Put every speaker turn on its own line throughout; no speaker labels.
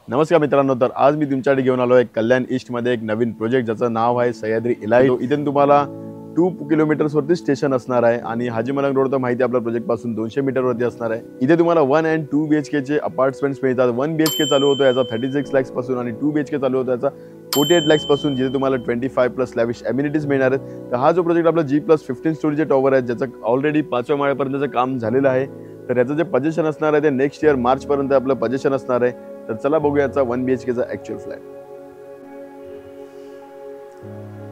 नमस्कार मित्रांनो, तर आज मी तुमच्याकडे घेऊन आलो आहे कल्याण ईस्ट मध्ये एक नवीन प्रोजेक्ट ज्याचं नाव आहे सह्याद्री इलाही। इथून तुम्हाला 2 किलोमीटर्स वरती स्टेशन असणार आहे आणि हाजी मलंग रोड तर माहिती आपल्या प्रोजेक्ट पासून 200 मीटर वरती असणार आहे। इथे तुम्हाला 1 and 2 BHK चे अपार्टमेंट्स मिळतात। 1 BHK चालू होतो याचा 36 lakhs पासून आणि 2 BHK चालू होतो याचा 48 lakhs पासून, जिथे तुम्हाला 25+ लॅविश एमिनिटीज मिळणार आहेत। तर हा जो प्रोजेक्ट आपला G+15 स्टोरीचे टॉवर आहे, ज्याचं ऑलरेडी 5व्या माळ्यापर्यंतचं काम झालेलं आहे। तर याचं जे पोझिशन असणार आहे ते नेक्स्ट इयर मार्च पर्यंत आपलं पोझिशन असणार आहे। तर चला बघूया याचा 1 BHK चा ऍक्च्युअल फ्लॅट।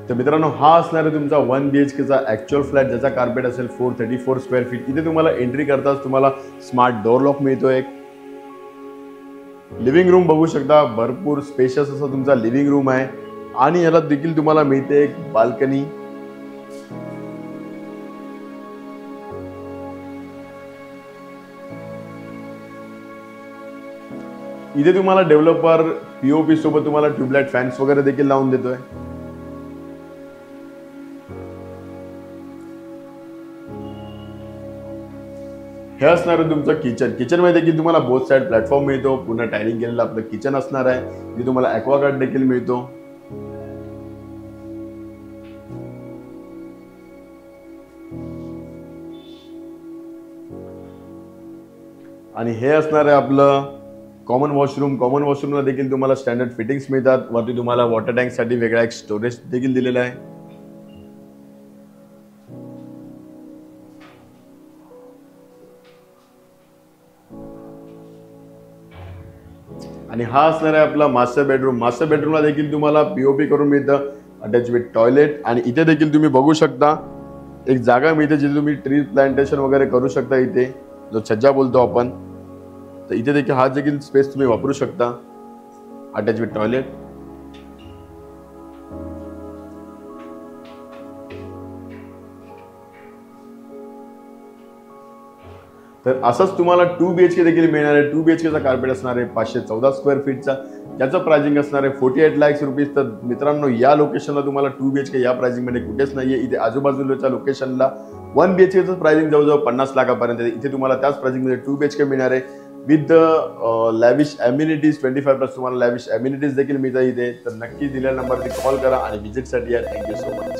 तर मित्रांनो, हा असणार आहे तुमचा 1 BHK चा ऍक्च्युअल फ्लॅट, ज्याचा कार्पेट असेल 434 स्क्वेअर फीट। इथे तुम्हाला एंट्री करताच तुम्हाला स्मार्ट डोर लॉक मिळतो। एक लिव्हिंग रूम बघू शकता, भरपूर स्पेशियस असा तुमचा लिव्हिंग रूम आहे आणि याला देखील तुम्हाला मिळते एक बाल्कनी। इथे तुम्हाला डेव्हलपर पीओपी सोबत तुम्हाला ट्यूबलाइट फॅन्स वगैरे देखील लावून देतोय। हे असणार आहे तुमचं किचन मध्ये देखील तुम्हाला बोथ साइड प्लॅटफॉर्म मिळतो। पुन्हा टायलिंग केलेलं आपलं किचन असणार आहे। इथे तुम्हाला ॲक्वागार्ड देखील मिळतो। आणि हे असणार आहे आपलं कॉमन वॉशरूमला देखील तुम्हाला स्टँडर्ड फिटिंग्स मिळतात। वरती तुम्हाला वॉटर टँक साठी वेगळा एक स्टोरेज देखील दिलेला आहे। आणि हा असणार आहे आपला मास्टर बेडरूमला देखील तुम्हाला पीओपी करून मिळतं, अटॅच विथ टॉयलेट। आणि इथे देखील तुम्ही बघू शकता एक जागा मिळते जिथे तुम्ही ट्री प्लांटेशन वगैरे करू शकता। इथे जो छज्जा बोलतो आपण, तर इथे देखील हा देखील स्पेस तुम्ही वापरू शकता, अटॅच विथ टॉयलेट। तर असंच तुम्हाला 2 BHK देखील मिळणार आहे। 2 BHK चा कार्पेट असणार आहे 514 स्क्वेअर फीटचा, ज्याचं प्राइसिंग असणार आहे 48 lakhs रुपीज। तर मित्रांनो, या लोकेशनला तुम्हाला 2 BHK या प्राइसिंग मध्ये कुठेच नाहीये। इथे आजूबाजूच्या लोकेशनला 1 BHK चं प्राइसिंग जवळजवळ 50 लाखापर्यंत आहे। इथे तुम्हाला त्याच प्राइसिंग मध्ये 2 BHK मिळणार आहे विथ लॅविश एमिनिटीज। 25+ तुम्हाला लॅविश एमिनिटीज देखील मिळतात इथे। तर नक्की दिलेल्या नंबरवरती कॉल करा आणि व्हिजिटसाठी या। Thank you so much.